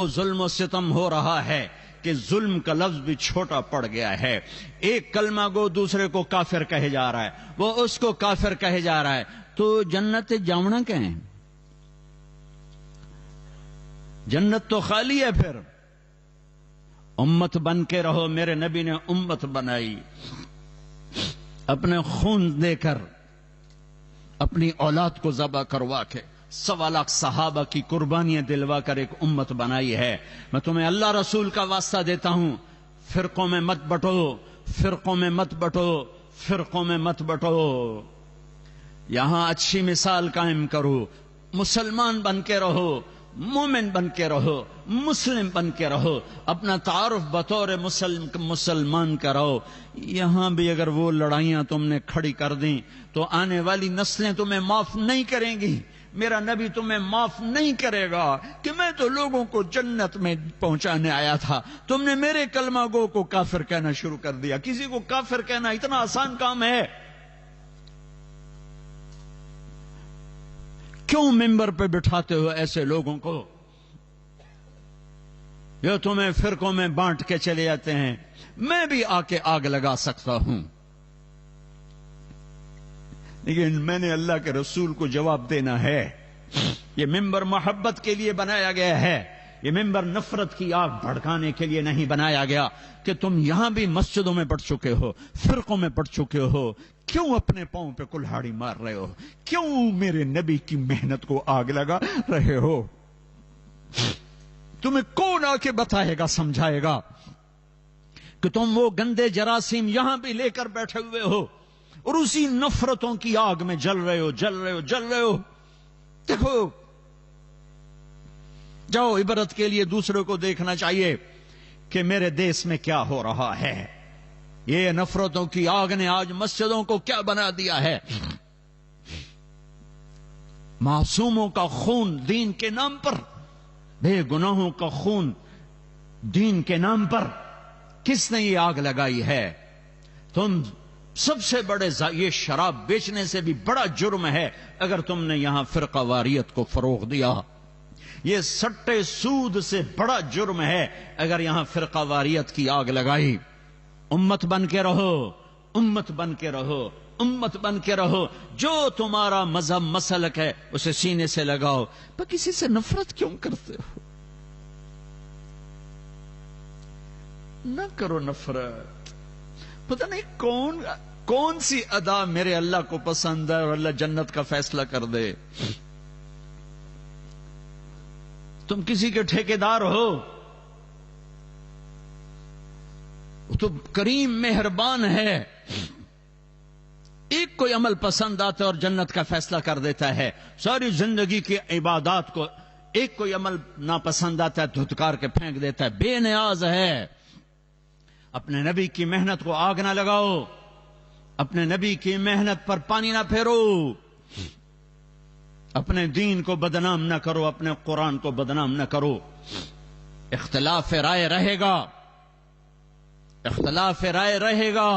ظلم و ستم ہو رہا ہے کہ ظلم کا لفظ بھی چھوٹا پڑ گیا ہے. ایک کلمہ گو دوسرے کو کافر کہے جا رہا ہے، وہ اس کو کافر کہے جا رہا ہے، تو جنت جاونا کہیں؟ جنت تو خالی ہے. پھر امت بن کے رہو. میرے نبی نے امت بنائی، اپنے خون دے کر، اپنی اولاد کو ذبح کروا کے، 1.25 لاکھ صحابہ کی قربانیاں دلوا کر ایک امت بنائی ہے. میں تمہیں اللہ رسول کا واسطہ دیتا ہوں، فرقوں میں مت بٹو، فرقوں میں مت بٹو، فرقوں میں مت بٹو. یہاں اچھی مثال قائم کرو، مسلمان بن کے رہو، مومن بن کے رہو، مسلم بن کے رہو، اپنا تعارف بطور مسلمان کرو. یہاں بھی اگر وہ لڑائیاں تم نے کھڑی کر دیں تو آنے والی نسلیں تمہیں معاف نہیں کریں گی. میرا نبی تمہیں معاف نہیں کرے گا کہ میں تو لوگوں کو جنت میں پہنچانے آیا تھا، تم نے میرے کلمہ گو کو کافر کہنا شروع کر دیا. کسی کو کافر کہنا اتنا آسان کام ہے؟ کیوں ممبر پہ بٹھاتے ہو ایسے لوگوں کو جو تمہیں فرقوں میں بانٹ کے چلے جاتے ہیں؟ میں بھی آ کے آگ لگا سکتا ہوں، لیکن میں نے اللہ کے رسول کو جواب دینا ہے. یہ ممبر محبت کے لیے بنایا گیا ہے، یہ ممبر نفرت کی آگ بھڑکانے کے لیے نہیں بنایا گیا. کہ تم یہاں بھی مسجدوں میں پڑھ چکے ہو، فرقوں میں پڑھ چکے ہو، کیوں اپنے پاؤں پہ کلہاڑی مار رہے ہو؟ کیوں میرے نبی کی محنت کو آگ لگا رہے ہو؟ تمہیں کون آ کے بتائے گا، سمجھائے گا کہ تم وہ گندے جراثیم یہاں بھی لے کر بیٹھے ہوئے ہو اور اسی نفرتوں کی آگ میں جل رہے ہو، جل رہے ہو، جل رہے ہو؟ دیکھو، جاؤ، عبرت کے لیے دوسروں کو دیکھنا چاہیے کہ میرے دیس میں کیا ہو رہا ہے. یہ نفرتوں کی آگ نے آج مسجدوں کو کیا بنا دیا ہے. معصوموں کا خون دین کے نام پر، بے گناہوں کا خون دین کے نام پر کس نے یہ آگ لگائی ہے؟ تم سب سے بڑے یہ شراب بیچنے سے بھی بڑا جرم ہے اگر تم نے یہاں فرقہ واریت کو فروغ دیا. یہ سٹے سود سے بڑا جرم ہے اگر یہاں فرقہ واریت کی آگ لگائی. امت بن کے رہو، امت بن کے رہو، امت بن کے رہو. جو تمہارا مذہب مسلک ہے اسے سینے سے لگاؤ. پر کسی سے نفرت کیوں کرتے ہو؟ نہ کرو نفرت. پتہ نہیں کون سی ادا میرے اللہ کو پسند ہے اور اللہ جنت کا فیصلہ کر دے. تم کسی کے ٹھیکیدار ہو، تو کریم مہربان ہے، ایک کوئی عمل پسند آتا ہے اور جنت کا فیصلہ کر دیتا ہے. ساری زندگی کی عبادات کو ایک کوئی عمل ناپسند آتا ہے دھتکار کے پھینک دیتا ہے. بے نیاز ہے. اپنے نبی کی محنت کو آگ نہ لگاؤ، اپنے نبی کی محنت پر پانی نہ پھیرو، اپنے دین کو بدنام نہ کرو، اپنے قرآن کو بدنام نہ کرو. اختلاف رائے رہے گا، اختلاف رائے رہے گا.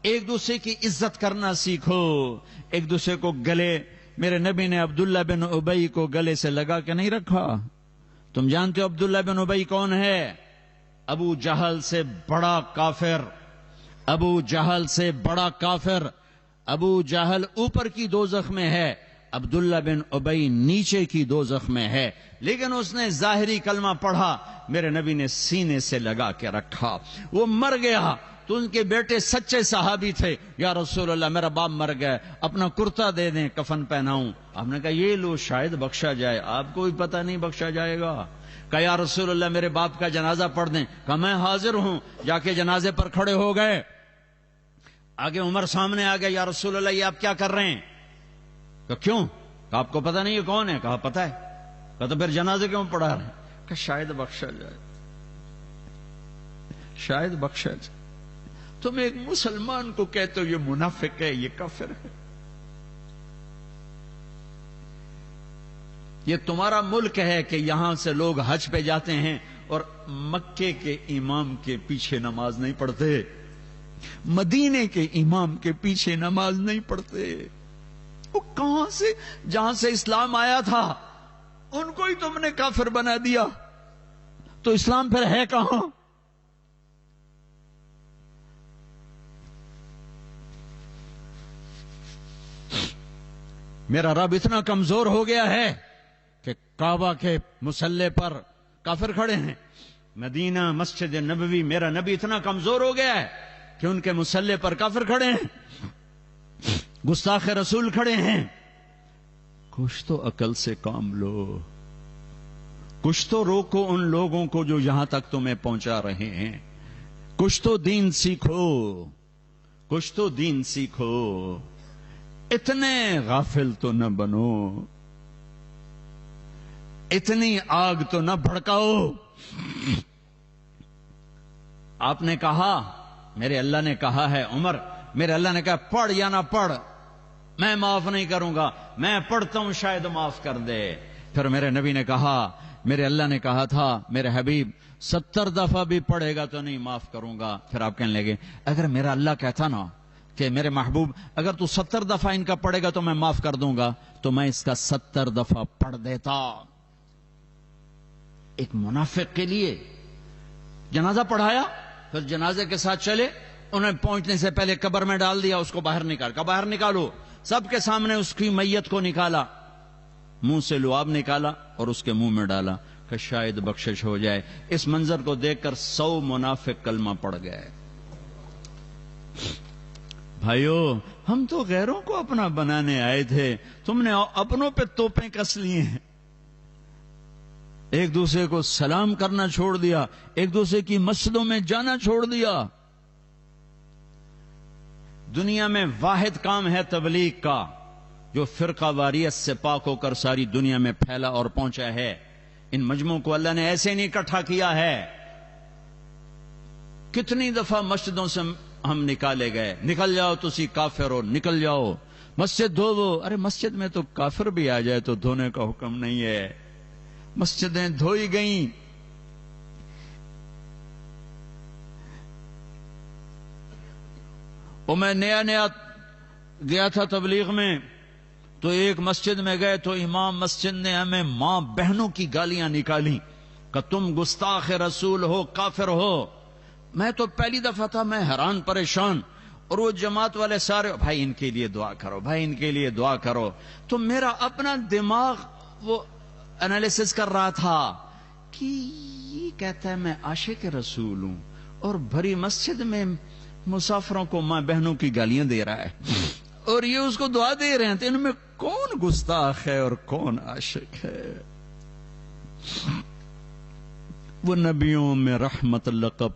ایک دوسرے کی عزت کرنا سیکھو، ایک دوسرے کو گلے. میرے نبی نے عبداللہ بن ابی کو گلے سے لگا کے نہیں رکھا. تم جانتے ہو عبداللہ بن ابی کون ہے؟ ابو جہل سے بڑا کافر، ابو جہل سے بڑا کافر. ابو جہل اوپر کی دوزخ میں ہے، عبداللہ بن ابی نیچے کی دوزخ میں ہے. لیکن اس نے ظاہری کلمہ پڑھا، میرے نبی نے سینے سے لگا کے رکھا. وہ مر گیا تو ان کے بیٹے سچے صحابی تھے. یا رسول اللہ، میرا باپ مر گیا، اپنا کرتا دے دیں، کفن پہناؤں. آپ نے کہا یہ لو، شاید بخشا جائے. آپ کو بھی پتہ نہیں بخشا جائے گا. کہا یا رسول اللہ میرے باپ کا جنازہ پڑھ دیں. کہا میں حاضر ہوں. جا کے جنازے پر کھڑے ہو گئے. آگے عمر سامنے آ گیا. یا رسول اللہ یہ آپ کیا کر رہے ہیں؟ کہا کیوں؟ کہا آپ کو پتہ نہیں یہ کون ہے؟ کہا پتہ ہے. کہا تو پھر جنازے کیوں پڑھا رہے ہیں؟ کہ شاید بخشا جائے، شاید بخشا جائے. تم ایک مسلمان کو کہتے ہو یہ منافق ہے، یہ کافر ہے. یہ تمہارا ملک ہے کہ یہاں سے لوگ حج پہ جاتے ہیں اور مکے کے امام کے پیچھے نماز نہیں پڑھتے، مدینے کے امام کے پیچھے نماز نہیں پڑھتے. وہ کہاں سے؟ جہاں سے اسلام آیا تھا ان کو ہی تم نے کافر بنا دیا. تو اسلام پھر ہے کہاں؟ میرا رب اتنا کمزور ہو گیا ہے کہ کعبہ کے مسلح پر کافر کھڑے ہیں. مدینہ مسجد نبوی، میرا نبی اتنا کمزور ہو گیا ہے کہ ان کے مسلح پر کافر کھڑے ہیں، گستاخ رسول کھڑے ہیں. کچھ تو عقل سے کام لو، کچھ تو روکو ان لوگوں کو جو یہاں تک تمہیں پہنچا رہے ہیں. کچھ تو دین سیکھو، کچھ تو دین سیکھو. اتنے غافل تو نہ بنو، اتنی آگ تو نہ بھڑکاؤ. آپ نے کہا، میرے اللہ نے کہا ہے عمر، میرے اللہ نے کہا پڑھ یا نہ پڑھ میں معاف نہیں کروں گا، میں پڑھتا ہوں شاید معاف کر دے. پھر میرے نبی نے کہا، میرے اللہ نے کہا تھا میرے حبیب 70 دفعہ بھی پڑھے گا تو نہیں معاف کروں گا. پھر آپ کہنے لگے اگر میرا اللہ کہتا نا کہ میرے محبوب اگر تو 70 دفعہ ان کا پڑھے گا تو میں معاف کر دوں گا، تو میں اس کا 70 دفعہ پڑھ دیتا. ایک منافق کے لیے جنازہ پڑھایا، پھر جنازے کے ساتھ چلے، انہیں پہنچنے سے پہلے قبر میں ڈال دیا، اس کو باہر باہر نکالو. سب کے سامنے اس کی میت کو نکالا، منہ سے لعاب نکالا اور اس کے منہ میں ڈالا کہ شاید بخشش ہو جائے. اس منظر کو دیکھ کر 100 منافق کلمہ پڑھ گئے. بھائیو، ہم تو غیروں کو اپنا بنانے آئے تھے، تم نے اپنوں پہ توپیں کس لیے ہیں. ایک دوسرے کو سلام کرنا چھوڑ دیا، ایک دوسرے کی مسجدوں میں جانا چھوڑ دیا. دنیا میں واحد کام ہے تبلیغ کا جو فرقہ واریت سے پاک ہو کر ساری دنیا میں پھیلا اور پہنچا ہے. ان مجموعوں کو اللہ نے ایسے نہیں اکٹھا کیا ہے. کتنی دفعہ مسجدوں سے ہم نکالے گئے، نکل جاؤ تسی کافر ہو، نکل جاؤ، مسجد دھو. ارے مسجد میں تو کافر بھی آ جائے تو دھونے کا حکم نہیں ہے. مسجدیں دھوئی گئیں. اور میں نیا گیا تھا تبلیغ میں، تو ایک مسجد میں گئے تو امام مسجد نے ہمیں ماں بہنوں کی گالیاں نکالی کہ تم گستاخ رسول ہو، کافر ہو. میں تو پہلی دفعہ تھا، میں حیران پریشان. اور وہ جماعت والے سارے بھائی ان کے لیے دعا کرو، بھائی ان کے لیے دعا کرو. تو میرا اپنا دماغ وہ انالیسس کر رہا تھا کہ یہ کہتا ہے میں عاشق رسول ہوں اور بھری مسجد میں مسافروں کو ماں بہنوں کی گالیاں دے رہا ہے، اور یہ اس کو دعا دے رہے ہیں. تو ان میں کون گستاخ ہے اور کون عاشق ہے؟ وہ نبیوں میں رحمت اللہ کا